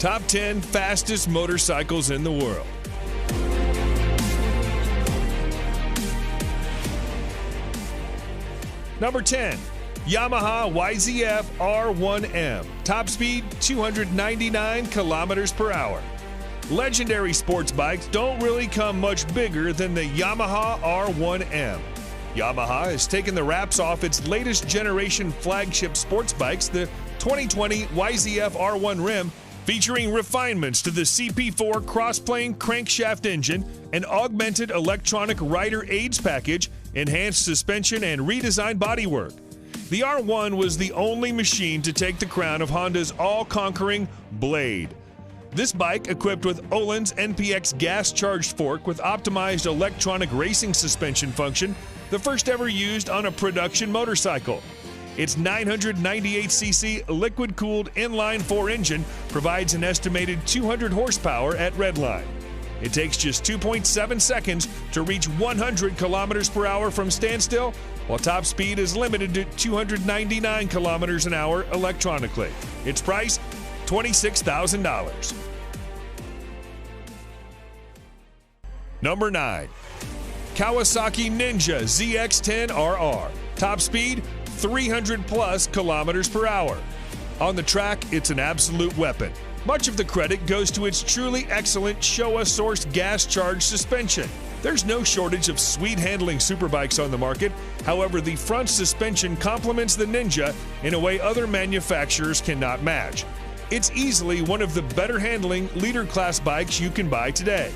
Top 10 fastest motorcycles in the world. Number 10, Yamaha FZ R1M. Top speed, 299 kilometers per hour. Legendary sports bikes don't really come much bigger than the Yamaha R1M. Yamaha has taken the wraps off its latest generation flagship sports bikes, the 2020 FZ R1M, featuring refinements to the CP4 cross-plane crankshaft engine, an augmented electronic rider aids package, enhanced suspension, and redesigned bodywork. The R1 was the only machine to take the crown of Honda's all-conquering Blade. This bike, equipped with Öhlins NPX gas-charged fork with optimized electronic racing suspension function, the first ever used on a production motorcycle. Its 998cc liquid-cooled inline-4 engine provides an estimated 200 horsepower at redline. It takes just 2.7 seconds to reach 100 kilometers per hour from standstill, while top speed is limited to 299 kilometers an hour electronically. Its price, $26,000. Number 9, Kawasaki Ninja ZX10RR. Top speed, 300 plus kilometers per hour. On the track, it's an absolute weapon. Much of the credit goes to its truly excellent Showa-sourced gas-charged suspension. There's no shortage of sweet-handling superbikes on the market. However, the front suspension complements the Ninja in a way other manufacturers cannot match. It's easily one of the better-handling leader-class bikes you can buy today.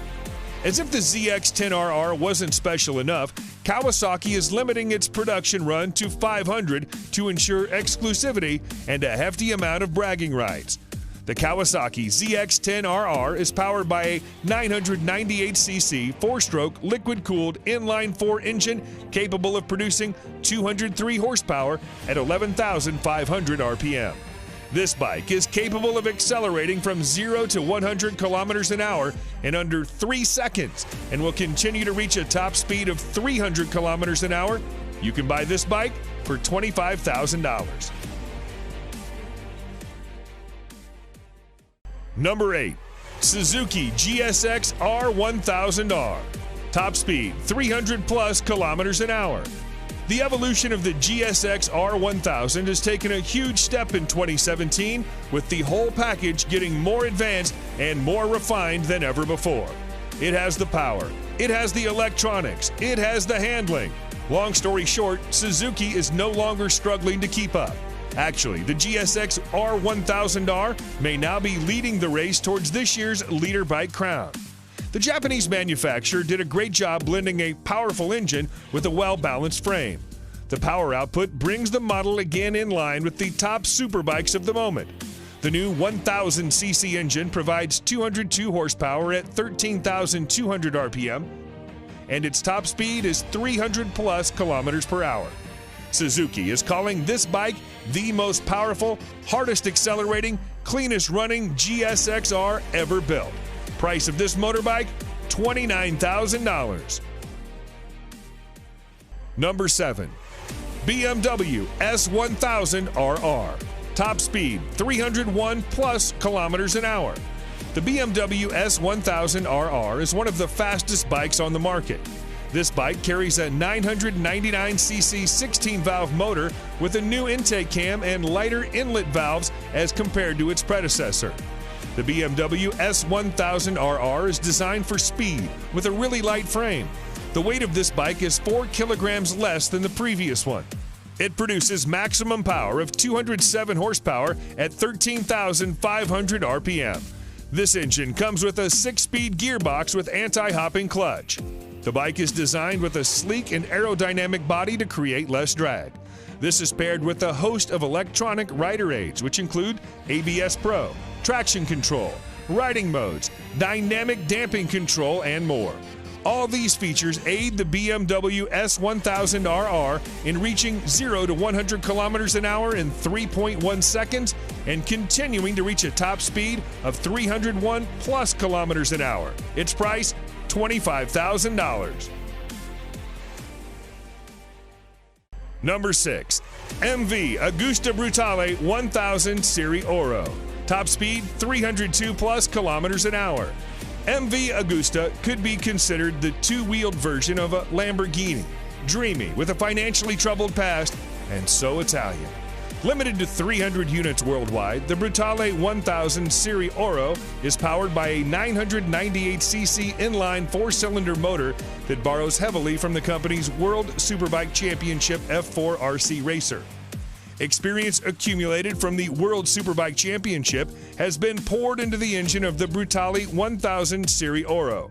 As if the ZX10RR wasn't special enough, Kawasaki is limiting its production run to 500 to ensure exclusivity and a hefty amount of bragging rights. The Kawasaki ZX10RR is powered by a 998cc 4-stroke liquid-cooled inline-4 engine capable of producing 203 horsepower at 11,500 RPM. This bike is capable of accelerating from 0 to 100 kilometers an hour in under 3 seconds and will continue to reach a top speed of 300 kilometers an hour. You can buy this bike for $25,000. Number 8, Suzuki GSXR1000R. Top speed, 300 plus kilometers an hour. The evolution of the GSXR1000 has taken a huge step in 2017, with the whole package getting more advanced and more refined than ever before. It has the power, it has the electronics, it has the handling. Long story short, Suzuki is no longer struggling to keep up. Actually, the GSXR1000R may now be leading the race towards this year's leader bike crown. The Japanese manufacturer did a great job blending a powerful engine with a well-balanced frame. The power output brings the model again in line with the top superbikes of the moment. The new 1000cc engine provides 202 horsepower at 13,200 RPM, and its top speed is 300 plus kilometers per hour. Suzuki is calling this bike the most powerful, hardest accelerating, cleanest running GSXR ever built. Price of this motorbike, $29,000. Number 7, BMW S1000RR. Top speed, 301 plus kilometers an hour. The BMW S1000RR is one of the fastest bikes on the market. This bike carries a 999cc 16-valve motor with a new intake cam and lighter inlet valves as compared to its predecessor. The BMW S1000RR is designed for speed with a really light frame. The weight of this bike is 4 kilograms less than the previous one. It produces maximum power of 207 horsepower at 13,500 RPM. This engine comes with a 6-speed gearbox with anti-hopping clutch. The bike is designed with a sleek and aerodynamic body to create less drag. This is paired with a host of electronic rider aids, which include ABS Pro, traction control, riding modes, dynamic damping control, and more. All these features aid the BMW S1000RR in reaching 0 to 100 kilometers an hour in 3.1 seconds and continuing to reach a top speed of 301 plus kilometers an hour. Its price, $25,000. Number 6, MV Agusta Brute 1000 Serie Oro. Top speed 302 plus kilometers an hour. MV Agusta could be considered the two-wheeled version of a Lamborghini. Dreamy, with a financially troubled past, and so Italian. Limited to 300 units worldwide, the Brutale 1000 Serie Oro is powered by a 998cc inline four-cylinder motor that borrows heavily from the company's World Superbike Championship F4 RC racer. Experience accumulated from the World Superbike Championship has been poured into the engine of the Brutale 1000 Serie Oro.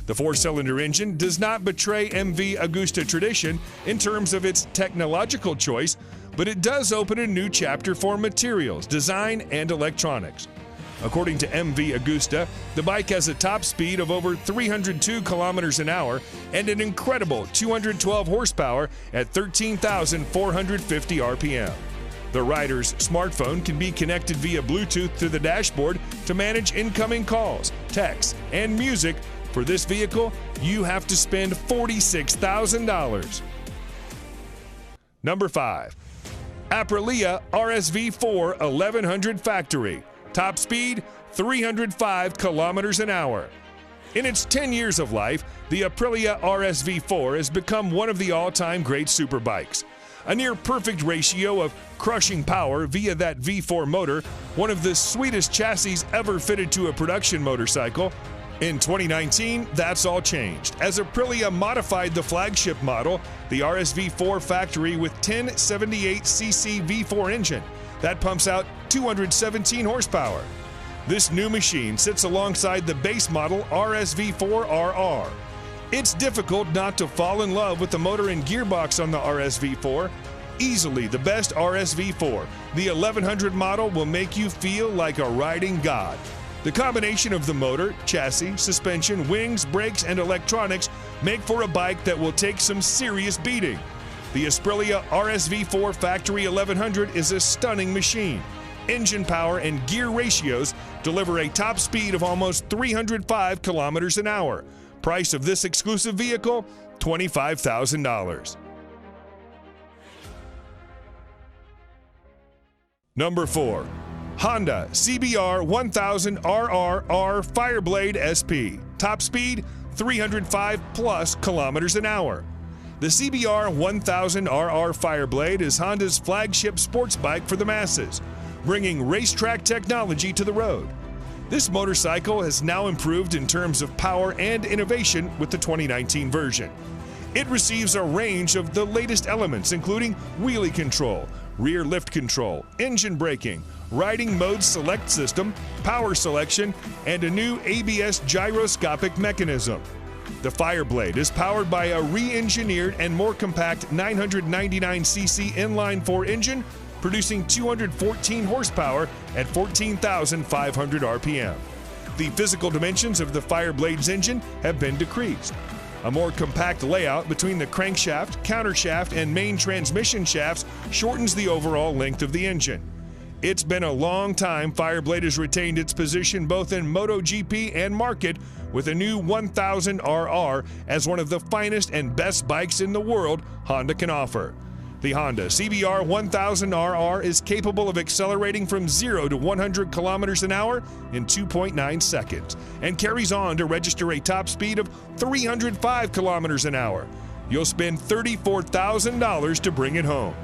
The four-cylinder engine does not betray MV Agusta tradition in terms of its technological choice, but it does open a new chapter for materials, design, and electronics. According to MV Agusta, the bike has a top speed of over 302 kilometers an hour and an incredible 212 horsepower at 13,450 RPM. The rider's smartphone can be connected via Bluetooth to the dashboard to manage incoming calls, texts, and music. For this vehicle, you have to spend $46,000. Number 5. Aprilia RSV4 1100 Factory. Top speed 305 kilometers an hour. In its 10 years of life, the Aprilia RSV4 has become one of the all-time great superbikes. A near-perfect ratio of crushing power via that V4 motor, one of the sweetest chassis ever fitted to a production motorcycle. In 2019, that's all changed, as Aprilia modified the flagship model, the RSV4 Factory, with 1078cc V4 engine that pumps out 217 horsepower. This new machine sits alongside the base model RSV4RR. It's difficult not to fall in love with the motor and gearbox on the RSV4. Easily the best RSV4, the 1100 model will make you feel like a riding god. The combination of the motor, chassis, suspension, wings, brakes, and electronics make for a bike that will take some serious beating. The Aprilia RSV4 Factory 1100 is a stunning machine. Engine power and gear ratios deliver a top speed of almost 305 kilometers an hour. Price of this exclusive vehicle, $25,000. Number 4. Honda CBR 1000RR Fireblade SP. Top speed 305 plus kilometers an hour. The CBR 1000RR Fireblade is Honda's flagship sports bike for the masses, bringing racetrack technology to the road. This motorcycle has now improved in terms of power and innovation with the 2019 version. It receives a range of the latest elements, including wheelie control, rear lift control, engine braking, riding mode select system, power selection, and a new ABS gyroscopic mechanism. The Fireblade is powered by a re-engineered and more compact 999cc inline-4 engine, producing 214 horsepower at 14,500 RPM. The physical dimensions of the Fireblade's engine have been decreased. A more compact layout between the crankshaft, countershaft, and main transmission shafts shortens the overall length of the engine. It's been a long time Fireblade has retained its position both in MotoGP and market, with a new 1000RR as one of the finest and best bikes in the world Honda can offer. The Honda CBR 1000RR is capable of accelerating from 0 to 100 kilometers an hour in 2.9 seconds and carries on to register a top speed of 305 kilometers an hour. You'll spend $34,000 to bring it home.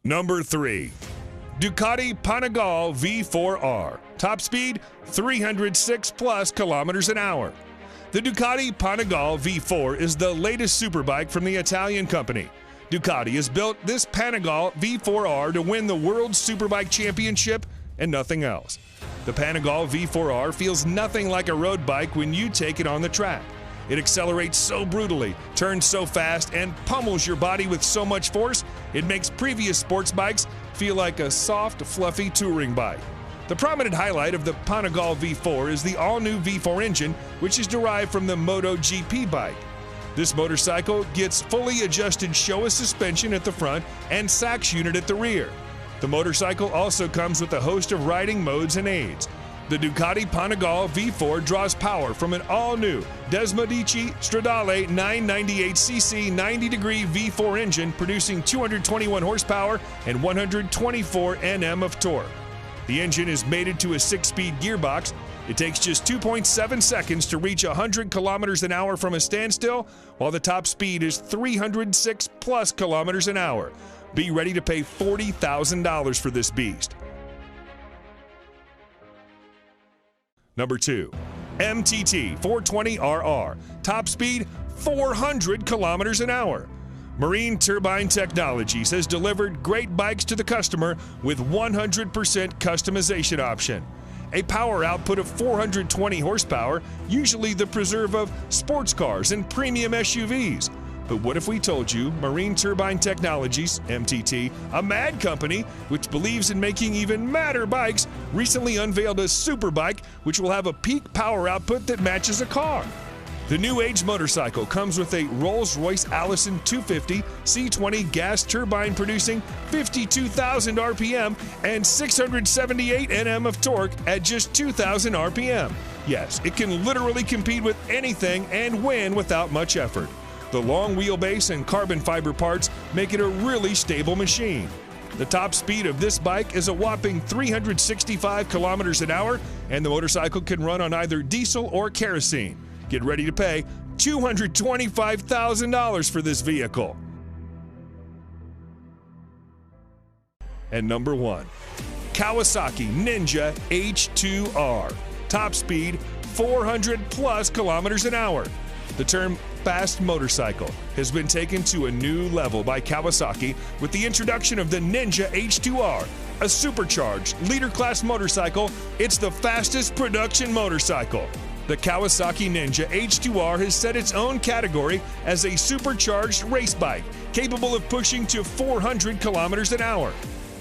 Number 3. Ducati Panigale V4R. Top speed 306 plus kilometers an hour. The Ducati Panigale V4 is the latest superbike from the Italian company. Ducati has built this Panigale V4R to win the World Superbike Championship and nothing else. The Panigale V4R feels nothing like a road bike when you take it on the track. It accelerates so brutally, turns so fast, and pummels your body with so much force, it makes previous sports bikes feel like a soft, fluffy touring bike. The prominent highlight of the Panigale V4 is the all-new V4 engine, which is derived from the MotoGP bike. This motorcycle gets fully adjusted Showa suspension at the front and Sachs unit at the rear. The motorcycle also comes with a host of riding modes and aids. The Ducati Potti V4R draws power from an all-new Desmodici Stradale 998cc 90-degree V4 engine producing 221 horsepower and 124 Nm of torque. The engine is mated to a 6-speed gearbox. It takes just 2.7 seconds to reach 100 kilometers an hour from a standstill, while the top speed is 306 plus kilometers an hour. Be ready to pay $40,000 for this beast. Number 2, MTT 420RR, top speed 400 kilometers an hour. Marine Turbine Technologies has delivered great bikes to the customer with 100% customization option. A power output of 420 horsepower, usually the preserve of sports cars and premium SUVs. But what if we told you Marine Turbine Technologies, MTT, a mad company which believes in making even madder bikes, recently unveiled a super bike which will have a peak power output that matches a car? The new age motorcycle comes with a Rolls-Royce Allison 250 C20 gas turbine producing 52,000 RPM and 678 Nm of torque at just 2,000 RPM. Yes, it can literally compete with anything and win without much effort. The long wheelbase and carbon fiber parts make it a really stable machine. The top speed of this bike is a whopping 365 kilometers an hour, and the motorcycle can run on either diesel or kerosene. Get ready to pay $225,000 for this vehicle. And number 1, Kawasaki Ninja H2R, top speed 400 plus kilometers an hour. The term fast motorcycle has been taken to a new level by Kawasaki with the introduction of the Ninja H2R, a supercharged leader-class motorcycle. It's the fastest production motorcycle. The Kawasaki Ninja H2R has set its own category as a supercharged race bike, capable of pushing to 400 kilometers an hour.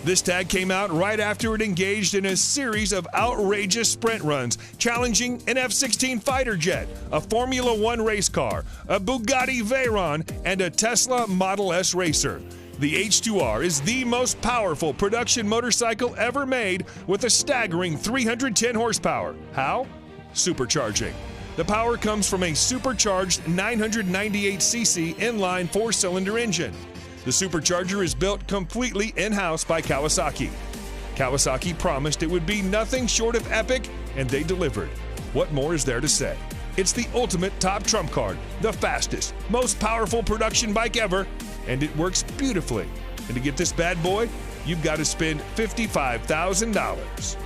This tag came out right after it engaged in a series of outrageous sprint runs, challenging an F-16 fighter jet, a Formula One race car, a Bugatti Veyron, and a Tesla Model S racer. The H2R is the most powerful production motorcycle ever made with a staggering 310 horsepower. How? Supercharging. The power comes from a supercharged 998cc inline 4-cylinder engine. The supercharger is built completely in-house by Kawasaki. Kawasaki promised it would be nothing short of epic, and they delivered. What more is there to say? It's the ultimate top trump card, the fastest, most powerful production bike ever, and it works beautifully. And to get this bad boy, you've got to spend $55,000.